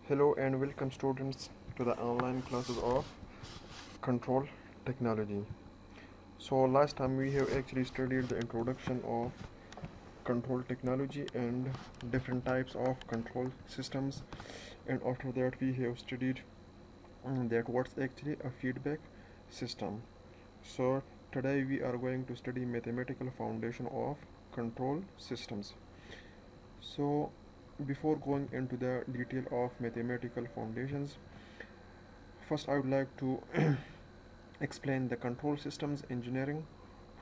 Hello and welcome students to the online classes of control technology. So last time we have actually studied the introduction of control technology and different types of control systems, and after that we have studied that what's actually a feedback system. So today we are going to study mathematical foundation of control systems. So before going into the detail of mathematical foundations, first I would like to explain the control systems engineering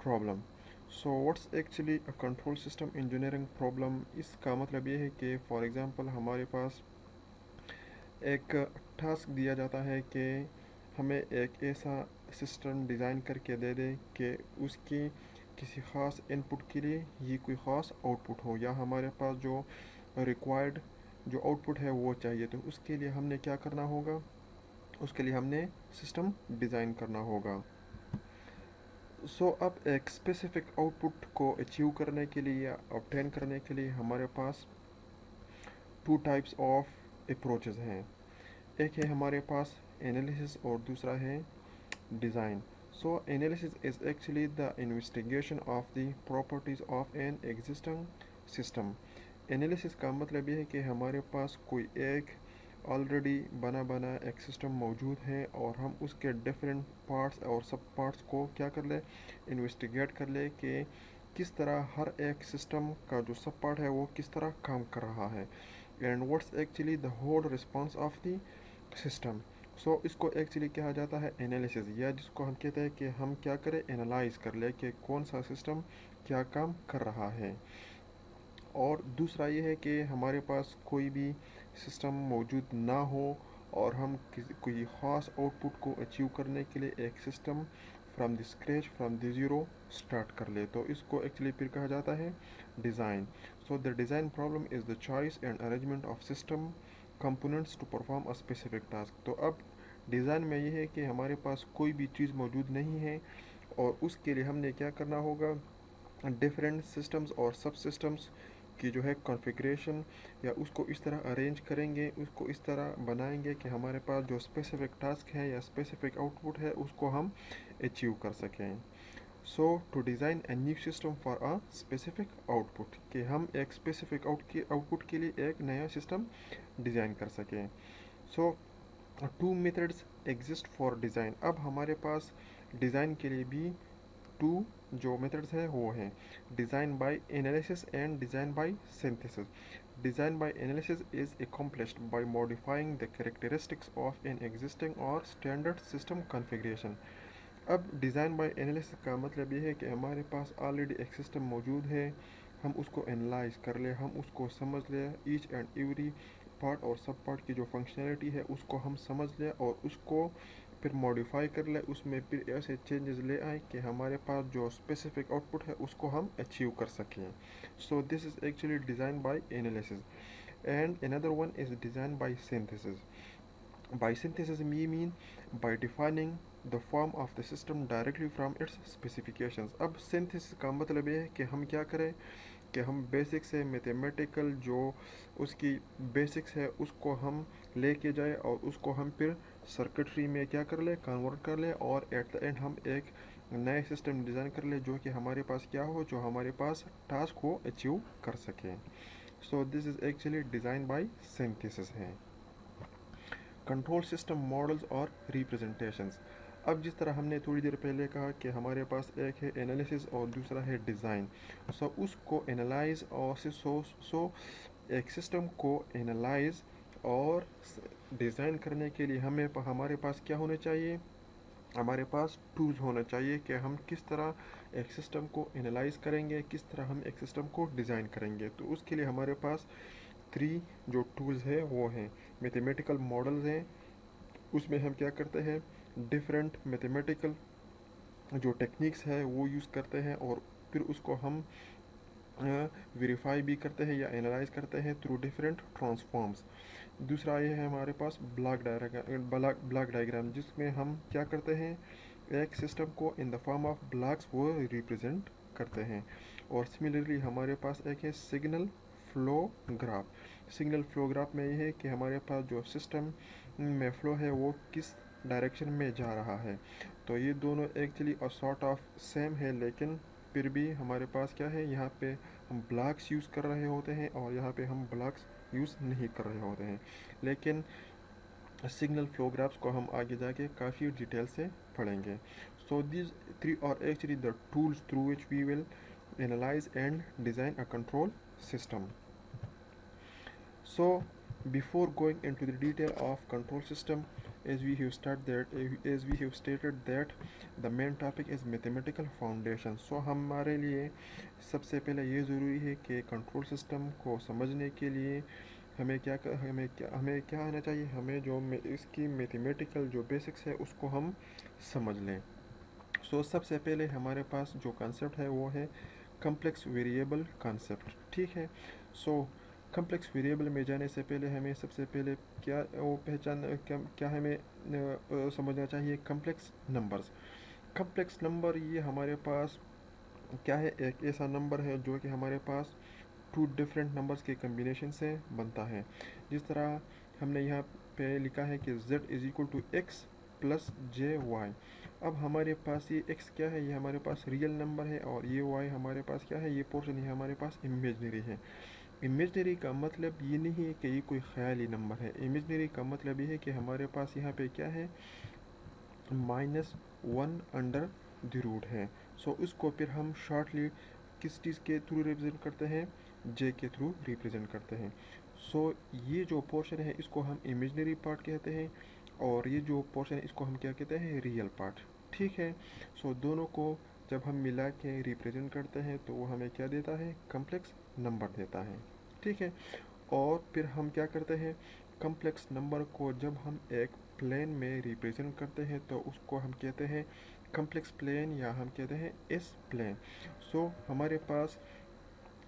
problem. So what's actually a control system engineering problem? इसका मतलब ये है कि for example हमारे पास एक task दिया जाता है कि हमें एक ऐसा सिस्टम डिज़ाइन करके दे दे कि उसकी किसी ख़ास इनपुट के लिए ये कोई ख़ास आउटपुट हो, या हमारे पास जो रिक्वायर्ड जो आउटपुट है वो चाहिए, तो उसके लिए हमने क्या करना होगा, उसके लिए हमने सिस्टम डिज़ाइन करना होगा. सो अब एक स्पेसिफिक आउटपुट को अचीव करने के लिए या ऑब्टेन करने के लिए हमारे पास टू टाइप्स ऑफ अप्रोचेस हैं. एक है हमारे पास एनालिसिस और दूसरा है design. So analysis is actually the investigation of the properties of an existing system. Analysis का मतलब ये है कि हमारे पास कोई एक ऑलरेडी बना बना एक सिस्टम मौजूद है और हम उसके डिफरेंट पार्ट्स और सब पार्ट्स को क्या कर ले, इन्वेस्टिगेट कर ले कि किस तरह हर एक सिस्टम का जो सब पार्ट है वो किस तरह काम कर रहा है, and what's actually the whole response of the system. So इसको एक्चुअली कहा जाता है एनालिसिस, या जिसको हम कहते हैं कि हम क्या करें, एनालाइज कर ले कि कौन सा सिस्टम क्या काम कर रहा है. और दूसरा ये है कि हमारे पास कोई भी सिस्टम मौजूद ना हो और हम कोई ख़ास आउटपुट को अचीव करने के लिए एक system from the scratch from the zero start कर ले, तो इसको एक्चुअली फिर कहा जाता है design. So the design problem is the choice and arrangement of system components to perform a specific task. तो अब डिज़ाइन में ये है कि हमारे पास कोई भी चीज़ मौजूद नहीं है और उसके लिए हमने क्या करना होगा, डिफरेंट सिस्टम्स और सब सिस्टम्स की जो है कॉन्फ़िगरेशन या उसको इस तरह अरेंज करेंगे, उसको इस तरह बनाएंगे कि हमारे पास जो स्पेसिफिक टास्क है या स्पेसिफिक आउटपुट है उसको हम अचीव कर सकें. So to design a new system for a specific output, कि हम एक स्पेसिफिक आउटपुट के लिए एक नया सिस्टम डिज़ाइन कर सकें. So two methods exist for design. अब हमारे पास डिज़ाइन के लिए भी टू जो मेथड्स हैं वो हैं design by analysis and design by synthesis. Design by analysis is accomplished by modifying the characteristics of an existing or standard system configuration. अब डिज़ाइन बाय एनालिसिस का मतलब ये है कि हमारे पास ऑलरेडी एक सिस्टम मौजूद है, हम उसको एनालाइज कर ले, हम उसको समझ ले, ईच एंड एवरी पार्ट और सब पार्ट की जो फंक्शनैलिटी है उसको हम समझ लें और उसको फिर मॉडिफाई कर ले, उसमें फिर ऐसे चेंजेस ले आए कि हमारे पास जो स्पेसिफिक आउटपुट है उसको हम अचीव कर सकें. So this is actually design by analysis. And another one is design by synthesis. By synthesis we mean by defining the form of the system directly from its specifications. अब synthesis का मतलब ये है कि हम क्या करें कि हम बेसिक से मैथमेटिकल जो उसकी बेसिक्स है उसको हम लेके जाए और उसको हम फिर सर्किटरी में क्या कर ले, कन्वर्ट कर ले, और एट द एंड हम एक नए सिस्टम डिज़ाइन कर ले जो कि हमारे पास क्या हो, जो हमारे पास टास्क को अचीव कर सके. So this is actually design by synthesis है. कंट्रोल सिस्टम मॉडल्स और रिप्रेजेंटेशंस. अब जिस तरह हमने थोड़ी देर पहले कहा कि हमारे पास एक है एनालिसिस और दूसरा है डिज़ाइन. सो उसको एनालाइज और एक सिस्टम को एनालाइज और डिज़ाइन करने के लिए हमारे पास क्या होना चाहिए, हमारे पास टूल्स होना चाहिए कि हम किस तरह एक सिस्टम को एनालाइज करेंगे, किस तरह हम एक सिस्टम को डिज़ाइन करेंगे. तो उसके लिए हमारे पास थ्री जो टूल्स हैं वो हैं मैथमेटिकल मॉडल्स हैं. उसमें हम क्या करते हैं, डिफरेंट मैथमेटिकल जो टेक्निक्स है वो यूज़ करते हैं और फिर उसको हम वेरीफाई भी करते हैं या एनालाइज करते हैं थ्रू डिफरेंट ट्रांसफॉर्म्स. दूसरा ये है हमारे पास ब्लॉक डायग्राम जिसमें हम क्या करते हैं, एक सिस्टम को इन द फॉर्म ऑफ ब्लॉक्स वो रिप्रेजेंट करते हैं. और सिमिलरली हमारे पास एक है signal flow graph. Signal flow graph में ये है कि हमारे पास जो सिस्टम में फ्लो है वो किस डायरेक्शन में जा रहा है। तो ये दोनों एक्चुअली सॉर्ट ऑफ सेम है, लेकिन फिर भी हमारे पास क्या है, यहाँ पे हम ब्लॉक्स यूज़ कर रहे होते हैं और यहाँ पे हम ब्लॉक्स यूज़ नहीं कर रहे होते हैं। लेकिन सिग्नल फ्लो ग्राफ्स को हम आगे जाके काफ़ी डिटेल से पढ़ेंगे। So this three are actually the tools through which we will analyze and design a control system. So before going into the detail of control system, as we have stated that the main topic is mathematical foundation. So हमारे लिए सबसे पहले ये ज़रूरी है कि control system को समझने के लिए हमें क्या आना चाहिए, हमें जो इसकी मैथमेटिकल जो बेसिक्स है उसको हम समझ लें। सो सबसे पहले हमारे पास जो कॉन्सेप्ट है वो है कम्प्लेक्स वेरिएबल कॉन्सेप्ट। ठीक है। सो कम्प्लेक्स वेरिएबल में जाने से पहले हमें सबसे पहले क्या हमें समझना चाहिए कम्प्लेक्स नंबर्स। कम्प्लेक्स नंबर ये हमारे पास क्या है, एक ऐसा नंबर है जो कि हमारे पास टू डिफरेंट नंबर्स के कम्बिनेशन से बनता है। जिस तरह हमने यहाँ पे लिखा है कि z is equal to x plus j y. अब हमारे पास ये x क्या है, ये हमारे पास रियल नंबर है, और ये y हमारे पास क्या है, ये पोर्शन है हमारे पास इमेजनरी है। इमेजनरी का मतलब ये नहीं है कि ये कोई ख्याली नंबर है। इमेजनरी का मतलब ये है कि हमारे पास यहाँ पे क्या है, -1 अंडर द रूट है। सो उसको फिर हम शॉर्टली किस चीज़ के थ्रू रिप्रेजेंट करते हैं, j के थ्रू रिप्रेजेंट करते हैं। सो ये जो पोर्शन है इसको हम इमेजनरी पार्ट कहते हैं, और ये जो पोर्शन है इसको हम क्या कहते हैं, रियल पार्ट। ठीक है। सो दोनों को जब हम मिला के रिप्रेजेंट करते हैं तो वो हमें क्या देता है, कम्प्लेक्स नंबर देता है। ठीक है। और फिर हम क्या करते हैं, कम्प्लेक्स नंबर को जब हम एक प्लेन में रिप्रेजेंट करते हैं तो उसको हम कहते हैं कम्प्लेक्स प्लेन, या हम कहते हैं एस प्लेन। सो हमारे पास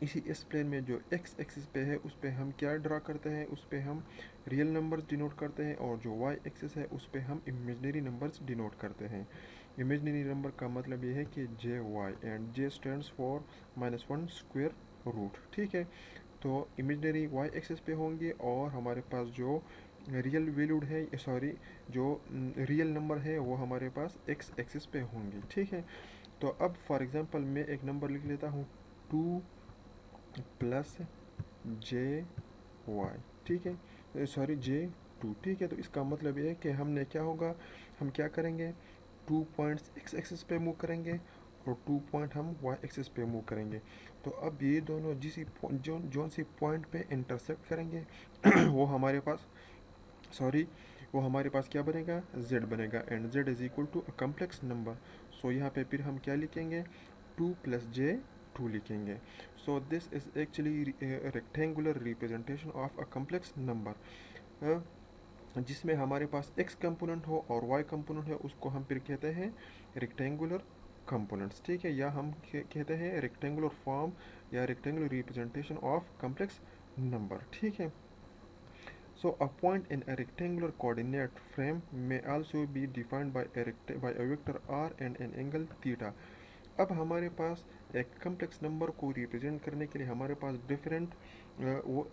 इसी एस प्लेन में जो एक्स एक्सिस पे है उस पे हम क्या ड्रा करते हैं, उस पे हम रियल नंबर्स डिनोट करते हैं, और जो वाई एक्सिस है उस पे हम इमेजनरी नंबर्स डिनोट करते हैं। इमेजनरी नंबर का मतलब ये है कि J Y, and J stands for -1 square root. ठीक है। तो इमेजनरी वाई एक्सिस पे होंगे, और हमारे पास जो रियल वैल्यूड है, जो रियल नंबर है वो हमारे पास एक्स एक्सिस पे होंगे। ठीक है। तो अब फॉर एग्जांपल मैं एक नंबर लिख लेता हूँ 2 प्लस जे वाई। ठीक है, J2। ठीक है। तो इसका मतलब ये है कि हमने क्या होगा, हम क्या करेंगे, 2 पॉइंट्स एक्स एक्सिस पे मूव करेंगे और 2 पॉइंट हम वाई एक्सिस पे मूव करेंगे। तो अब ये दोनों जो सी पॉइंट पे इंटरसेक्ट करेंगे वो हमारे पास क्या बनेगा, z बनेगा, and z is equal to a complex number. So यहाँ पे फिर हम क्या लिखेंगे, 2 प्लस J2 लिखेंगे। So this is actually rectangular representation of a complex number, जिसमें हमारे पास x कंपोनेंट हो और y कंपोनेंट है, उसको हम फिर कहते हैं रेक्टेंगुलर कंपोनेंट्स। ठीक है, या हम कहते हैं रेक्टेंगुलर फॉर्म या rectangular representation of complex number. ठीक है। So a point in a rectangular coordinate frame may also be defined by a vector r and an angle theta. अब हमारे पास एक कम्प्लेक्स नंबर को रिप्रेजेंट करने के लिए हमारे पास डिफरेंट वो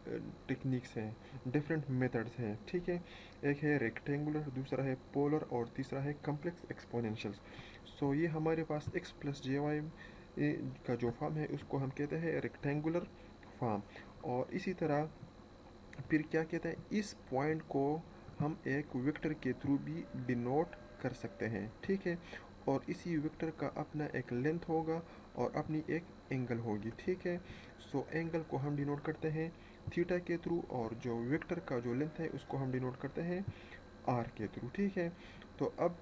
टेक्निक्स हैं, डिफरेंट मेथड्स हैं। ठीक है। एक है रेक्टेंगुलर, दूसरा है पोलर, और तीसरा है कम्प्लेक्स एक्सपोनेंशियल्स। सो ये हमारे पास x प्लस जे वाई का जो फॉर्म है उसको हम कहते हैं रेक्टेंगुलर फॉर्म। और इसी तरह फिर क्या कहते हैं, इस पॉइंट को हम एक वेक्टर के थ्रू भी डिनोट कर सकते हैं। ठीक है। और इसी वेक्टर का अपना एक लेंथ होगा और अपनी एक एंगल होगी। ठीक है। सो एंगल को हम डिनोट करते हैं थीटा के थ्रू, और जो वेक्टर का जो लेंथ है उसको हम डिनोट करते हैं आर के थ्रू। ठीक है। तो अब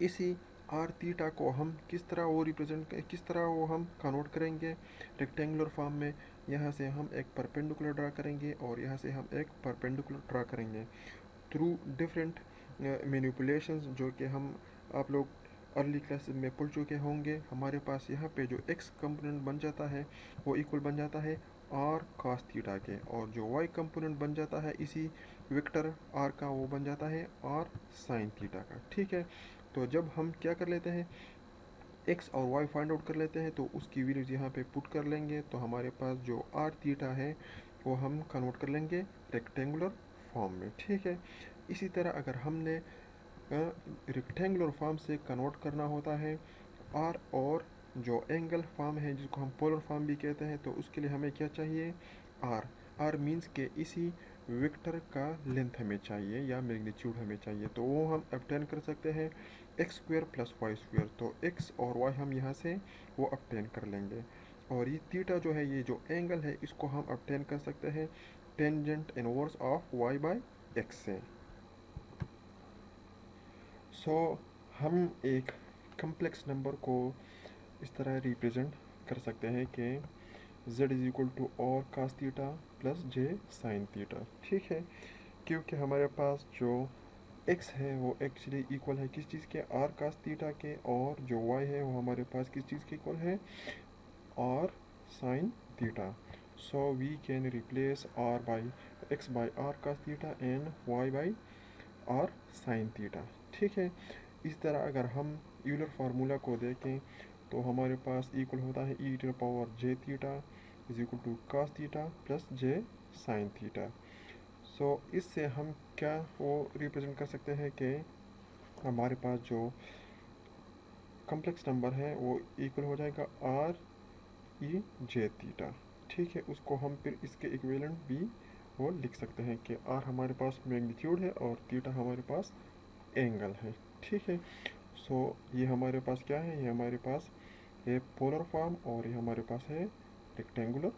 इसी आर थीटा को हम किस तरह वो हम कन्वर्ट करेंगे रेक्टेंगुलर फॉर्म में। यहाँ से हम एक परपेंडिकुलर ड्रा करेंगे और यहाँ से हम एक परपेंडिकुलर ड्रा करेंगे थ्रू डिफरेंट मैनिपुलेशंस, जो कि आप लोग अर्ली क्लासेस में पढ़ चुके होंगे। हमारे पास यहाँ पे जो x कंपोनेंट बन जाता है वो इक्वल बन जाता है r cos थीटा के, और जो y कंपोनेंट बन जाता है इसी वेक्टर r का वो बन जाता है r sin थीटा का। ठीक है। तो जब हम क्या कर लेते हैं, एक्स और वाई फाइंड आउट कर लेते हैं, तो उसकी वैल्यूज यहाँ पे पुट कर लेंगे, तो हमारे पास जो आर थीटा है वो हम कन्वर्ट कर लेंगे रेक्टेंगुलर फॉर्म में। ठीक है, इसी तरह अगर हमने रेक्टेंगुलर फॉर्म से कन्वर्ट करना होता है आर और जो एंगल फॉर्म है जिसको हम पोलर फॉर्म भी कहते हैं, तो उसके लिए हमें क्या चाहिए, आर। आर मीन्स के इसी वेक्टर का लेंथ हमें चाहिए या मैग्नीट्यूड हमें चाहिए, तो वो हम ऑब्टेन कर सकते हैं x square plus y square. तो एक्स और वाई हम यहाँ से वो ऑब्टेन कर लेंगे, और ये थीटा जो है, ये जो एंगल है, इसको हम ऑब्टेन कर सकते हैं tangent inverse of y by x से। सो हम एक कम्प्लेक्स नंबर को इस तरह रिप्रेजेंट कर सकते हैं कि z इज इक्वल टू और कास theta plus J sine theta. ठीक है, क्योंकि हमारे पास जो x है वो एक्चुअली इक्वल है किस चीज़ के, आर कास थीटा के, और जो y है वो हमारे पास किस चीज़ के इक्वल है, r sine theta. So we can replace r by x by r cos theta and y by r sine theta. ठीक है, इस तरह अगर हम यूलर फार्मूला को देखें तो हमारे पास इक्वल होता है E to the power J theta is equal to cos theta plus J sine theta. So इससे हम क्या वो रिप्रेजेंट कर सकते हैं कि हमारे पास जो कम्प्लेक्स नंबर है वो इक्वल हो जाएगा आर ई जे थीटा। ठीक है, उसको हम फिर इसके इक्विवेलेंट भी वो लिख सकते हैं कि आर हमारे पास मैग्नीट्यूड है और थीटा हमारे पास एंगल है। ठीक है, सो ये हमारे पास क्या है, ये हमारे पास ये पोलर फॉर्म और ये हमारे पास है रेक्टेंगुलर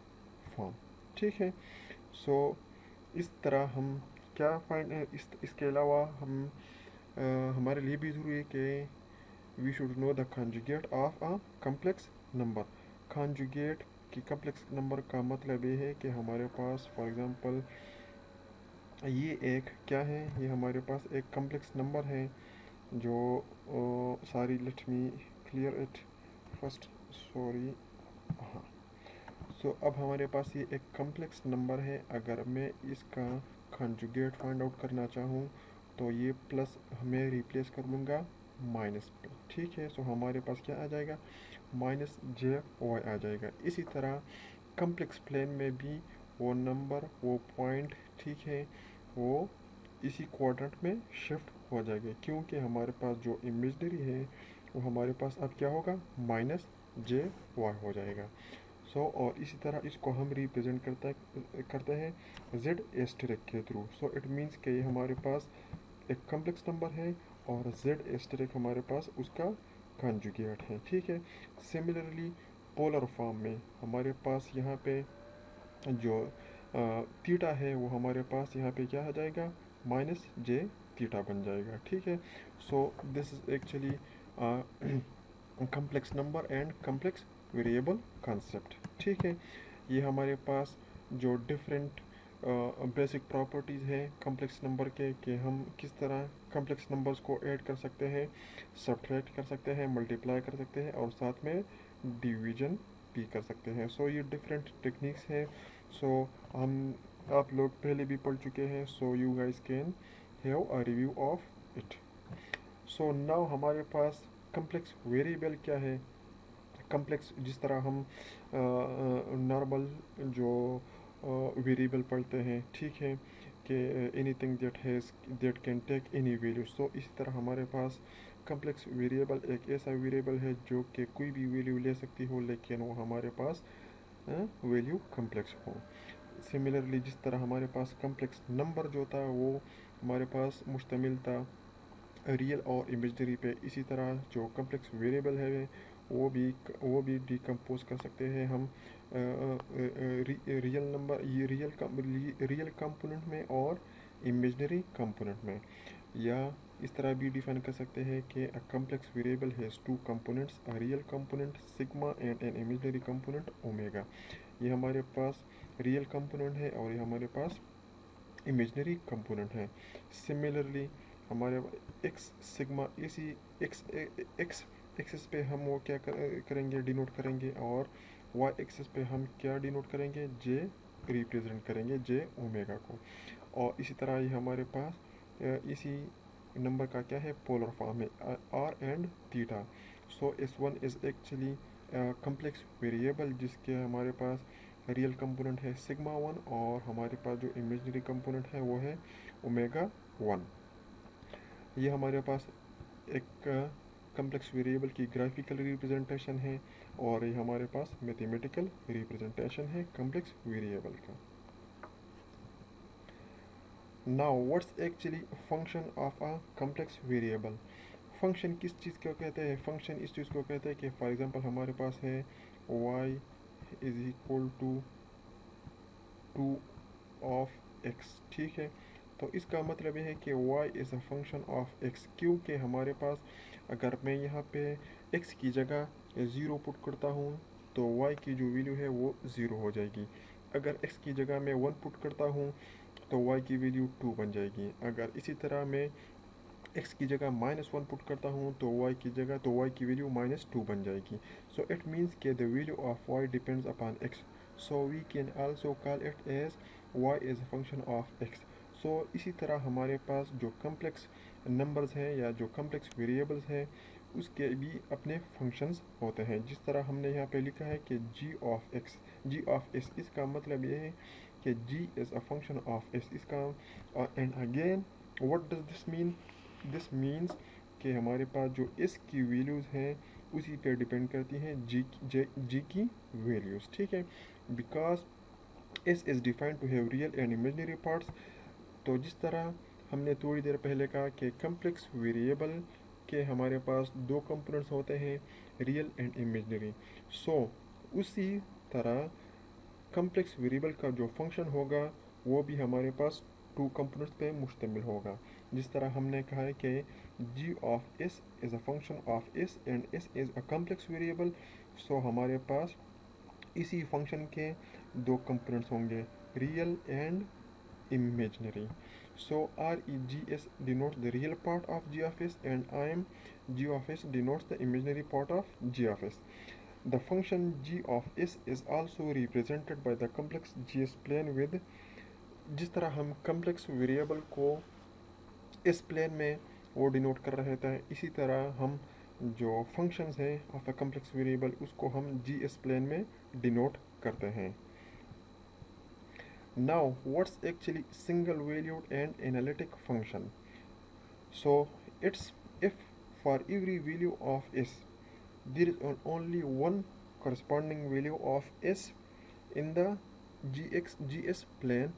फॉर्म। ठीक है, सो इस तरह हम क्या फाइंड इसके अलावा हम हमारे लिए भी ज़रूरी है कि we should know the conjugate of a complex number. Conjugate की कम्प्लेक्स नंबर का मतलब ये है कि हमारे पास फॉर एग्जांपल ये एक क्या है, ये हमारे पास एक कम्प्लेक्स नंबर है जो sorry let me clear it first, sorry. हाँ, सो अब हमारे पास ये एक कम्प्लेक्स नंबर है, अगर मैं इसका कॉन्जुगेट फाइंड आउट करना चाहूँ तो ये प्लस हमें रिप्लेस कर लूँगा माइनस पे। ठीक है, सो हमारे पास क्या आ जाएगा, माइनस जे वाई आ जाएगा। इसी तरह कम्प्लेक्स प्लेन में भी वो नंबर वो पॉइंट, ठीक है, वो इसी क्वाड्रेंट में शिफ्ट हो जाएगा, क्योंकि हमारे पास जो इमेजनरी है वो हमारे पास अब क्या होगा, माइनस जे वाई हो जाएगा। सो और इसी तरह इसको हम रिप्रेजेंट करते हैं जेड एस्टेरिक के थ्रू। सो इट मीन्स कि ये हमारे पास एक कम्प्लेक्स नंबर है और जेड एस्टेरिक हमारे पास उसका कॉन्जुगेट है। ठीक है, सिमिलरली पोलर फॉर्म में हमारे पास यहाँ पे जो थीटा है वो हमारे पास यहाँ पे क्या आ जाएगा, माइनस जे थीटा बन जाएगा। ठीक है, so this is actually complex number and complex variable concept. ठीक है, ये हमारे पास जो डिफरेंट बेसिक प्रॉपर्टीज़ हैं कम्प्लेक्स नंबर के, कि हम किस तरह कम्प्लेक्स नंबर्स को ऐड कर सकते हैं, सब्ट्रैक्ट कर सकते हैं, मल्टीप्लाई कर सकते हैं और साथ में डिवीजन भी कर सकते हैं। सो ये डिफरेंट टेक्निक्स हैं। सो हम आप लोग पहले भी पढ़ चुके हैं, so you guys can have a review of it. So now हमारे पास कम्प्लेक्स वेरिएबल क्या है। कम्प्लेक्स जिस तरह हम नॉर्मल जो वेरिएबल पढ़ते हैं, ठीक है, कि anything that can take any value. So इसी तरह हमारे पास कम्प्लेक्स वेरिएबल एक ऐसा वेरिएबल है जो कि कोई भी वैल्यू ले सकती हो, लेकिन वो हमारे पास वैल्यू कम्प्लेक्स हो। सिमिलरली जिस तरह हमारे पास कम्प्लेक्स नंबर जो था वो हमारे पास मुश्तमिल था रियल और इमेजनरी पे, इसी तरह जो कम्प्लेक्स वेरिएबल है वो भी डिकम्पोज कर सकते हैं हम रियल नंबर, ये रियल कंपोनेंट में और इमेजनरी कंपोनेंट में, या इस तरह भी डिफाइन कर सकते हैं कि अ complex variable has two components, a real component sigma and an imaginary component omega. ये हमारे पास रियल कंपोनेंट है और ये हमारे पास इमेजनरी कंपोनेंट है। सिमिलरली हमारे एक्स सिग्मा इसी एक्स एक्स एक्सिस पे हम वो क्या करेंगे, डिनोट करेंगे, और वाई एक्सिस पे हम क्या डिनोट करेंगे, जे रिप्रेजेंट करेंगे जे ओमेगा को। और इसी तरह ये हमारे पास इसी नंबर का क्या है, पोलर फॉर्म है r and theta. So S1 is actually complex variable जिसके हमारे पास रियल कंपोनेंट है सिग्मा 1 और हमारे पास जो इमेजिनरी कंपोनेंट है वो है ओमेगा 1। ये हमारे पास एक कम्प्लेक्स वेरिएबल की ग्राफिकल रिप्रेजेंटेशन है और ये हमारे पास मैथमेटिकल रिप्रेजेंटेशन है कम्प्लेक्स वेरिएबल का। Now what's actually function of a complex variable. Function किस चीज़ को कहते हैं? फंक्शन इस चीज़ को कहते हैं कि फॉर एग्जांपल हमारे पास है y is equal to 2 of x, ठीक है। तो इसका मतलब ये है कि y is a function of x, क्योंकि हमारे पास अगर मैं यहाँ पे x की जगह 0 पुट करता हूँ तो y की जो वैल्यू है वो 0 हो जाएगी। अगर x की जगह मैं 1 पुट करता हूँ तो y की वैल्यू 2 बन जाएगी। अगर इसी तरह मैं x की जगह -1 पुट करता हूँ तो y की जगह तो y की वैल्यू -2 बन जाएगी। सो इट मीन्स के the value of y depends upon x, so we can also call it as y is a function of x। सो इसी तरह हमारे पास जो कम्प्लेक्स नंबर्स हैं या जो कम्प्लेक्स वेरिएबल्स हैं उसके भी अपने फंक्शंस होते हैं। जिस तरह हमने यहाँ पे लिखा है कि g of x, g of s, इसका मतलब ये है कि g is a function of s। इसका and again what does this mean? This means कि हमारे पास जो s की वैल्यूज़ हैं उसी पे डिपेंड करती हैं g की वैल्यूज़, ठीक है। Because s is defined to have real and imaginary parts. तो जिस तरह हमने थोड़ी देर पहले कहा कि कम्प्लेक्स वेरिएबल के हमारे पास दो कंपोनेंट्स होते हैं, रियल एंड इमेजिनरी। सो उसी तरह कम्प्लेक्स वेरिएबल का जो फंक्शन होगा वो भी हमारे पास टू कंपोनेंट्स पे मुश्तमिल होगा। जिस तरह हमने कहा है कि g of s is a function of s and s is a complex variable. So हमारे पास इसी फंक्शन के दो कंपोनेंट्स होंगे, real and imaginary. So REGS denotes the real part of g of s and IM g of s denotes the imaginary part of g of s. The function g of s is also represented by the complex gs plane with, जिस तरह हम complex variable को इस plane में वो denote कर रहे थे इसी तरह हम जो फंक्शंस हैं ऑफ अ कम्प्लेक्स वेरिएबल उसको हम जी एस प्लेन में डिनोट करते हैं। Now, what's actually single valued and analytic function? So, it's if for every value of s, there is only one corresponding value of s in the gs plane,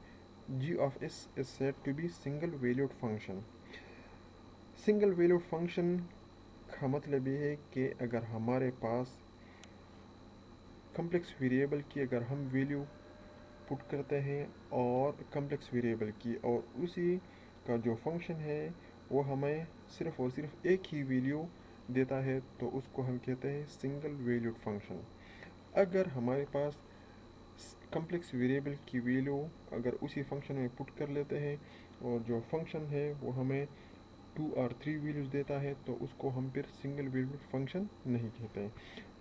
g of s is said to be single valued function. Single valued function का मतलब ये है कि अगर हमारे पास complex variable की अगर हम वैल्यू पुट करते हैं और कम्प्लेक्स वेरिएबल की और उसी का जो फंक्शन है वो हमें सिर्फ और सिर्फ एक ही वैल्यू देता है तो उसको हम कहते हैं सिंगल वैल्यूड फंक्शन। अगर हमारे पास कम्प्लेक्स वेरिएबल की वैल्यू अगर उसी फंक्शन में पुट कर लेते हैं और जो फंक्शन है वो हमें 2 और 3 वैल्यूज़ देता है तो उसको हम फिर सिंगल वैल्यूड फंक्शन नहीं कहते हैं।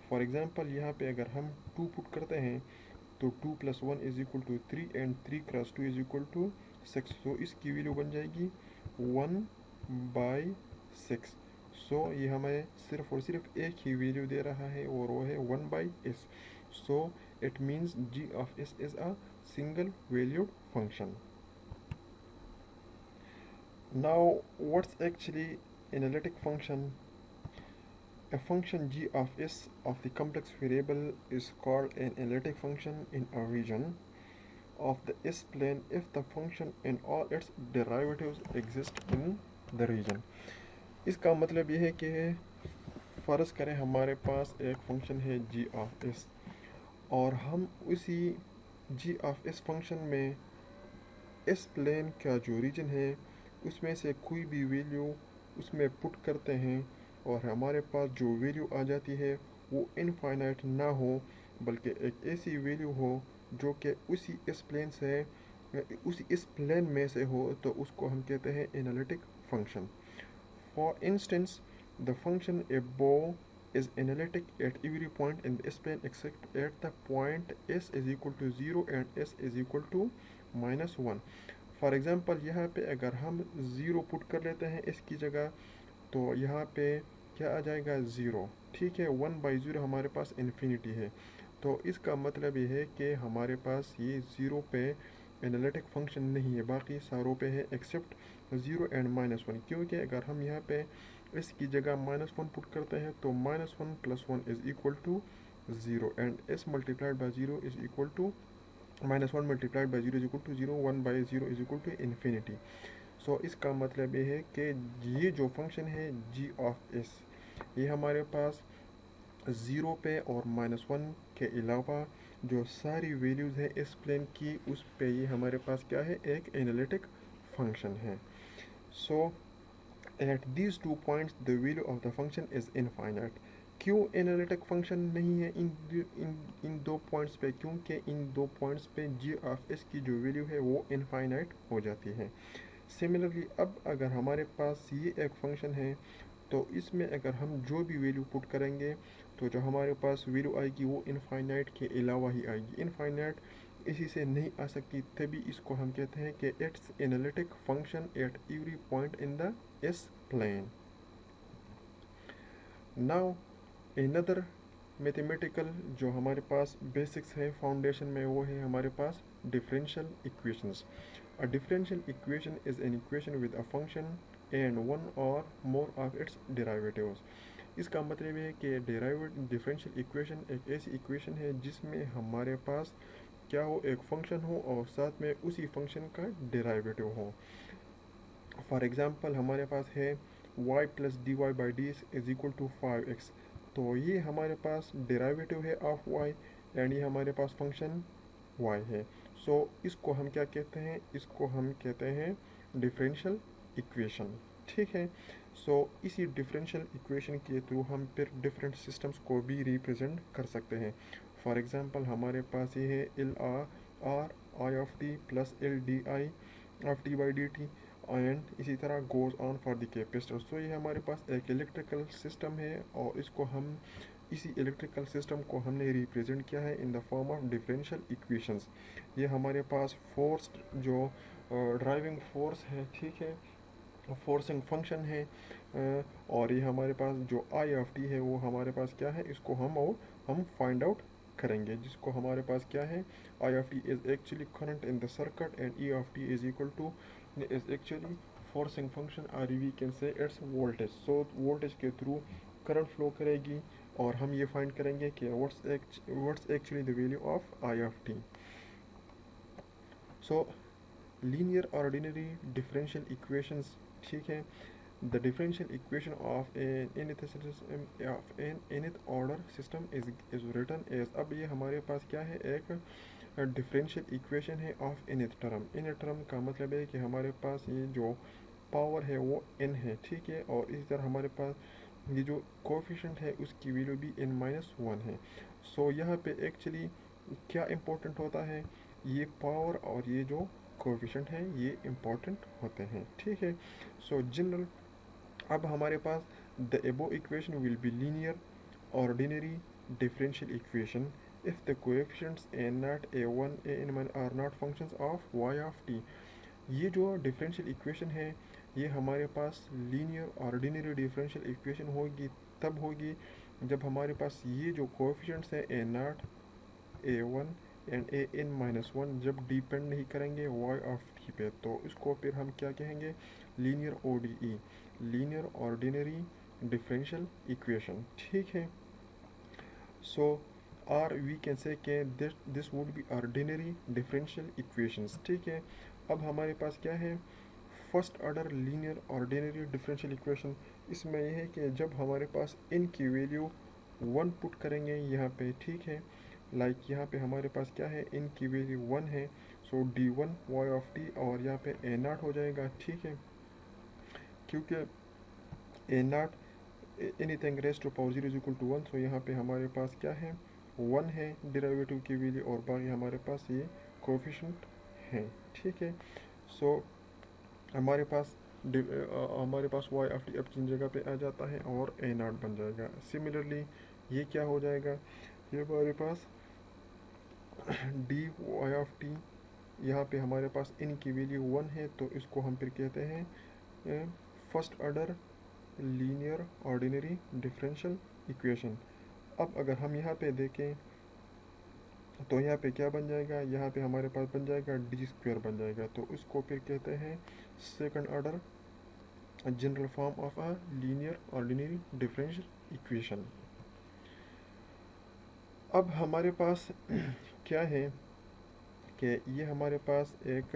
फॉर एग्जांपल यहाँ पे अगर हम 2 पुट करते हैं तो 2 प्लस 1 is equal to 3 and 3 cross 2 is equal to 6। So इसकी वैल्यू बन जाएगी 1/6। सो ये हमें सिर्फ और सिर्फ एक ही वैल्यू दे रहा है और वो है 1/s। So it means g of s is a single valued function. Now what's actually analytic function? A function g of s of the complex variable is called an analytic function in a region of the s plane if the function and all its derivatives exist in the region. इसका मतलब ये है कि फ़र्ज़ करें हमारे पास एक फंक्शन है g of s और हम उसी g of s फंक्शन में s प्लेन का जो रीजन है उसमें से कोई भी वैल्यू उसमें पुट करते हैं और हमारे पास जो वैल्यू आ जाती है वो इनफाइनाइट ना हो बल्कि एक ऐसी वैल्यू हो जो कि उसी इस प्लेन से उसी इस प्लेन में से हो तो उसको हम कहते हैं analytic function. For instance the function above is analytic at every point in the S plane except at the point s is equal to 0 and s is equal to -1। For example यहाँ पे अगर हम 0 put कर लेते हैं s की जगह तो यहाँ पे क्या आ जाएगा, ज़ीरो। ठीक है, 1/0 हमारे पास इन्फिनिटी है, तो इसका मतलब ये है कि हमारे पास ये ज़ीरो पे एनालिटिक फंक्शन नहीं है, बाकी सारों पे है एक्सेप्ट ज़ीरो एंड -1, क्योंकि अगर हम यहाँ पे इसकी जगह -1 पुट करते हैं तो -1 + 1 is equal to zero and s multiplied by zero is equal to -1 multiplied by zero is equal to zero, 1/0 is equal to infinity. So इसका मतलब ये है कि ये जो फंक्शन है g ऑफ s, ये हमारे पास ज़ीरो पे और -1 के अलावा जो सारी वैल्यूज़ है इस प्लेन की, उस पे ये हमारे पास क्या है, एक एनालिटिक फंक्शन है। So at these two points the value of the function is infinite. क्यों एनालिटिक फंक्शन नहीं है इन दो पॉइंट्स पे, क्योंकि इन दो पॉइंट्स पे जी ऑफ एस की जो वैल्यू है वो इनफाइनाइट हो जाती है। सिमिलरली अब अगर हमारे पास ये एक फंक्शन है, तो इसमें अगर हम जो भी वैल्यू पुट करेंगे तो जो हमारे पास वैल्यू आएगी वो इनफाइनाइट के अलावा ही आएगी, इनफाइनाइट इसी से नहीं आ सकती, तभी इसको हम कहते हैं कि it's analytic function at every point in the S plane. Now another mathematical जो हमारे पास बेसिक्स है फाउंडेशन में, वो है हमारे पास differential equations. A differential equation is an equation with a function and one or more of its derivatives. इसका मतलब है कि डिफरेंशियल इक्वेशन एक ऐसी इक्वेशन है जिसमें हमारे पास क्या हो, एक फंक्शन हो और साथ में उसी फंक्शन का डेरिवेटिव हो। फॉर एग्जांपल हमारे पास है y plus d y by d is equal to 5x, तो ये हमारे पास डेरिवेटिव है ऑफ y एंड ये हमारे पास फंक्शन y है। सो इसको हम क्या कहते हैं, इसको हम कहते हैं डिफरेंशियल इक्वेशन। ठीक है, सो इसी डिफरेंशियल इक्वेशन के थ्रू हम फिर डिफरेंट सिस्टम्स को भी रिप्रेजेंट कर सकते हैं। फॉर एग्जांपल हमारे पास ये है L R I of T plus L D I of T by D T and इसी तरह goes on for the capacitor. So ये हमारे पास एक इलेक्ट्रिकल सिस्टम है और इसको हम इसी इलेक्ट्रिकल सिस्टम को हमने रिप्रेजेंट किया है इन the form of differential equations. ये हमारे पास फोर्स जो ड्राइविंग फोर्स है, ठीक है, फोर्सिंग फंक्शन है, और ये हमारे पास जो आई ऑफ टी है वो हमारे पास क्या है, इसको हम फाइंड आउट करेंगे, जिसको हमारे पास क्या है, I of T is actually current in the circuit and E of T is equal to is actually forcing function और we can say it's voltage. So voltage के थ्रू करंट फ्लो करेगी और हम ये फाइंड करेंगे कि what's actually the value of I of T. So linear ordinary differential equations, ठीक है, the differential equation of an nth order system is written as, अब ये हमारे पास क्या है, एक डिफरेंशियल इक्वेशन है of nth term. nth term का मतलब है कि हमारे पास ये जो पावर है वो n है, ठीक है, और इसी तरह हमारे पास ये जो कोफिशेंट है उसकी वैल्यू भी n-1 है। सो यहाँ पे एक्चुअली क्या इम्पोर्टेंट होता है, ये पावर और ये जो कोफिशेंट है ये इम्पोर्टेंट होते हैं, ठीक है। सो जनरल अब हमारे पास the above equation will be linear ordinary differential equation if the coefficients a0 a1 an are not functions of y of t। ये जो डिफरेंशियल इक्वेशन है ये हमारे पास लीनियर ऑर्डिनरी डिफरेंशियल इक्वेशन होगी, तब होगी जब हमारे पास ये जो कोएफिशिएंट्स है a0 a1 एंड an-1 जब डिपेंड नहीं करेंगे y ऑफ t पे, तो इसको फिर हम क्या कहेंगे, linear ODE, linear ordinary differential equation, ठीक है। सो और वी कैन से के this would be ordinary differential equations, ठीक है। अब हमारे पास क्या है, first order linear ordinary differential equation. इसमें यह है कि जब हमारे पास इन की वैल्यू 1 पुट करेंगे यहाँ पे, ठीक है, लाइक यहाँ पे हमारे पास क्या है, इन की वैल्यू 1 है, सो d1 y ऑफ t और यहाँ पे a0 हो जाएगा, ठीक है, क्योंकि a0 anything raise to power 0 is equal to 1। So यहाँ पे हमारे पास क्या है, 1 है डेरिवेटिव की वैल्यू और बाकी हमारे पास ये कोफिशिएंट हैं, ठीक है। सो हमारे पास y ऑफ टी अपनी जगह पे आ जाता है और a0 बन जाएगा। सिमिलरली ये क्या हो जाएगा, ये हमारे पास dy ऑफ टी, यहाँ पे हमारे पास इन की वैल्यू 1 है, तो इसको हम फिर कहते हैं first order linear ordinary differential equation. अब अगर हम यहाँ पे देखें तो यहाँ पे क्या बन जाएगा, यहाँ पे हमारे पास बन जाएगा डी स्क्वेयर बन जाएगा, तो उसको फिर कहते हैं second order general form of a linear ordinary differential equation. अब हमारे पास क्या है कि ये हमारे पास एक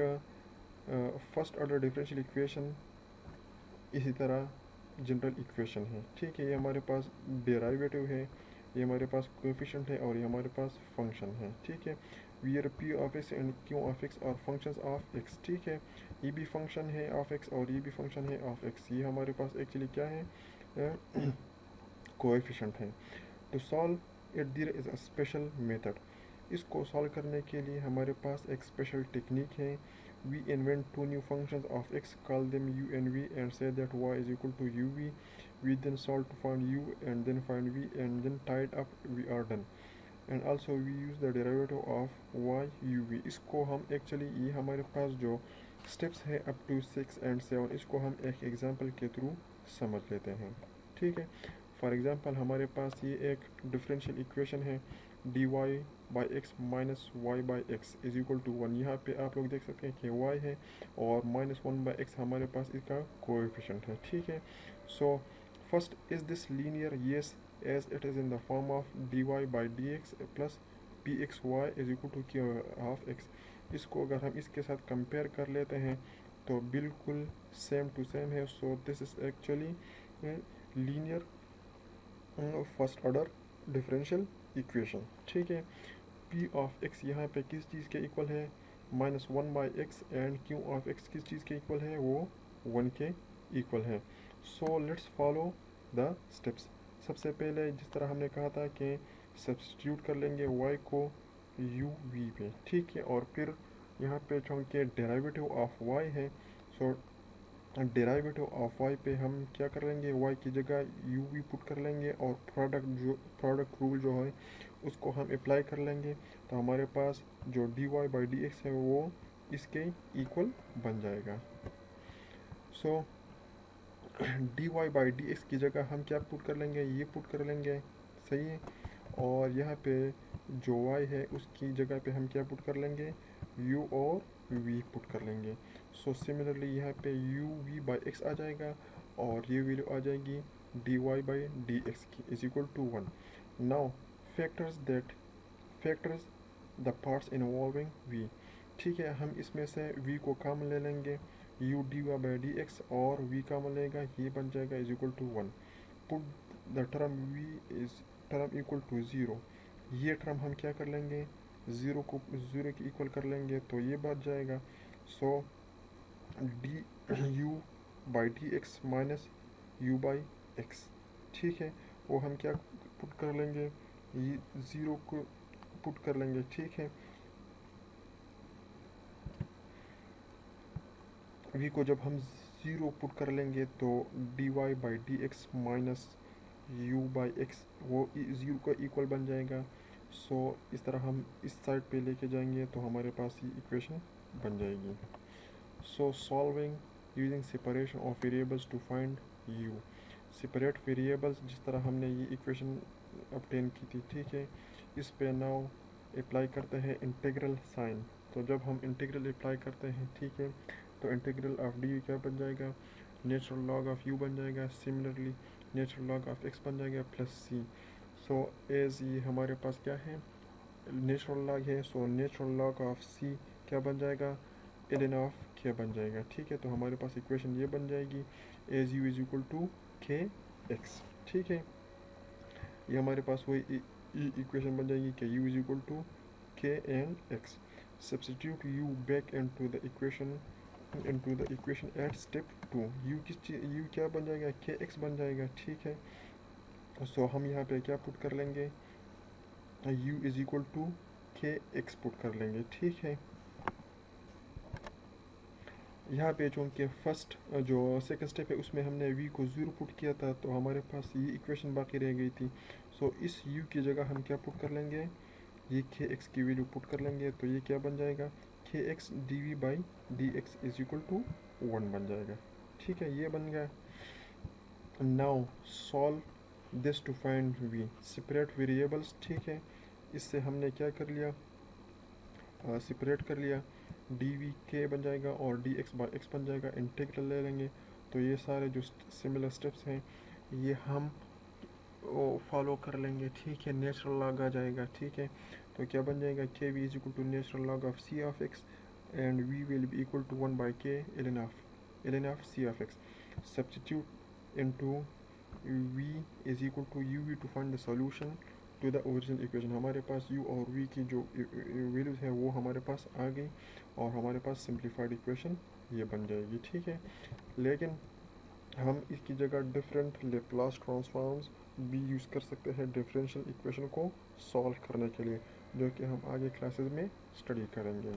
फर्स्ट ऑर्डर डिफरेंशियल इक्वेशन, इसी तरह जनरल इक्वेशन है, ठीक है। ये हमारे पास डेराइवेटिव है, ये हमारे पास कोएफिशिएंट है और ये हमारे पास फंक्शन है, ठीक है। Wear P of X and Q of x और फंक्शंस ऑफ एक्स, ठीक है। ये भी फंक्शन है ऑफ एक्स और ये भी फंक्शन है ऑफ एक्स, ये हमारे पास एक्चुअली क्या है, कोएफिशिएंट है। To solve it there is a special method. इसको सॉल्व करने के लिए हमारे पास एक स्पेशल टेक्निक है। We invent two new functions of x, call them u and v, and say that y is equal to uv. We then solve to find u and then find v, and then tie it up, we are done. And also we use the derivative of y uv. इसको हम actually ये हमारे पास जो steps है up to 6 and 7, इसको हम एक example के थ्रू समझ लेते हैं, ठीक है। फॉर एग्जांपल हमारे पास ये एक डिफरेंशियल इक्वेशन है dy by x minus y by x is equal to 1। यहाँ पे आप लोग देख सकते हैं कि y है और माइनस 1 बाई एक्स हमारे पास इसका कोएफिशिएंट है, ठीक है। So first, is this linear? Yes, as it is in the form of dy by D x plus p x y is equal to q half x. इसको अगर हम इसके साथ कंपेयर कर लेते हैं तो बिल्कुल सेम टू सेम है। So this is actually linear first order differential equation, ठीक है। पी ऑफ एक्स यहाँ पे किस चीज़ के इक्वल है, minus 1 by x, and Q of x किस चीज़ के इक्वल है, वो 1 के इक्वल है। So let's follow the steps. सबसे पहले जिस तरह हमने कहा था कि सब्सटीट्यूट कर लेंगे y को u v पे, ठीक है। और फिर यहाँ पे चूँकि डेरिवेटिव ऑफ y है, सो डेरिवेटिव ऑफ y पे हम क्या कर लेंगे, y की जगह u v पुट कर लेंगे और प्रोडक्ट रूल जो है उसको हम अप्लाई कर लेंगे। तो हमारे पास जो dy बाई डी एक्स है वो इसके इक्वल बन जाएगा। सो dy बाई डी एक्स की जगह हम क्या पुट कर लेंगे, ये पुट कर लेंगे, सही है। और यहाँ पे जो y है उसकी जगह पे हम क्या पुट कर लेंगे, u और v पुट कर लेंगे। सो सिमिलरली यहाँ पे u v बाई एक्स आ जाएगा और ये वैल्यू आ जाएगी dy बाई डी एक्स की is equal to 1। Now factors the parts involving v, ठीक है। हम इसमें से v को कॉमन ले लेंगे, u dy by D x और v कॉमन लेगा, ये बन जाएगा is equal to 1। Put the term v is term equal to 0, ये टर्म हम क्या कर लेंगे, 0 को 0 के इक्वल कर लेंगे तो ये बच जाएगा। So D U by D X minus U by X, ठीक है। वो हम क्या पुट कर लेंगे, ये 0 को पुट कर लेंगे, ठीक है। v को जब हम 0 पुट कर लेंगे तो dy by D X minus u by x वो 0 का इक्वल बन जाएगा। सो इस तरह हम इस साइड पे लेके जाएंगे तो हमारे पास ये इक्वेशन बन जाएगी। So solving using separation of variables to find u, separate variables जिस तरह हमने ये इक्वेशन ऑब्टेन की थी, ठीक है। इस पे नाउ अप्लाई करते हैं इंटीग्रल साइन। तो जब हम इंटीग्रल अप्लाई करते हैं, ठीक है, तो इंटीग्रल ऑफ डी क्या बन जाएगा, नेचुरल लॉग ऑफ यू बन जाएगा। Similarly natural log of x बन जाएगा प्लस सी। सो एज ये हमारे पास क्या है, नेचुरल लॉग है, सो नेचुरल लॉग ऑफ सी क्या बन जाएगा, एल ऑफ के बन जाएगा, ठीक है। तो हमारे पास इक्वेशन ये बन जाएगी as u is equal to k x, ठीक है। ये हमारे पास वही इक्वेशन बन जाएगी कि u is equal to k and x. Substitute u back into the equation at step 2। u क्या बन जाएगा, के एक्स बन जाएगा, ठीक है। सो हम यहाँ पे क्या पुट कर लेंगे, u is equal to k x put कर लेंगे, ठीक है। यहाँ पे चूँकि फर्स्ट जो सेकंड स्टेप है उसमें हमने v को 0 पुट किया था तो हमारे पास ये इक्वेशन बाकी रह गई थी। सो इस u की जगह हम क्या पुट कर लेंगे, ये के एक्स की वैल्यू पुट कर लेंगे, तो ये क्या बन जाएगा, के x d v by D x is equal to 1 बन जाएगा, ठीक है। ये बन गया। Now solve this to find v separate variables, ठीक है। इससे हमने क्या कर लिया, सेपरेट कर लिया, डी वी के बन जाएगा और डी एक्स बाई एक्स बन जाएगा, इंटीग्रल ले लेंगे। तो ये सारे जो सिमिलर स्टेप्स हैं ये हम फॉलो कर लेंगे, ठीक है। नेचुरल लॉग आ जाएगा, ठीक है। तो क्या बन जाएगा, K V is equal to natural log of C of X and V will be equal to 1 by K L of C of X. Substitute into v is equal to U V to find the solution to the original equation. हमारे पास u और v की जो values है वो हमारे पास आ गई और हमारे पास सिंप्लीफाइड इक्वेशन ये बन जाएगी, ठीक है। लेकिन हम इसकी जगह डिफरेंट लेप्लास ट्रांसफॉर्म्स भी यूज़ कर सकते हैं डिफरेंशियल इक्वेशन को सॉल्व करने के लिए, जो कि हम आगे क्लासेस में स्टडी करेंगे।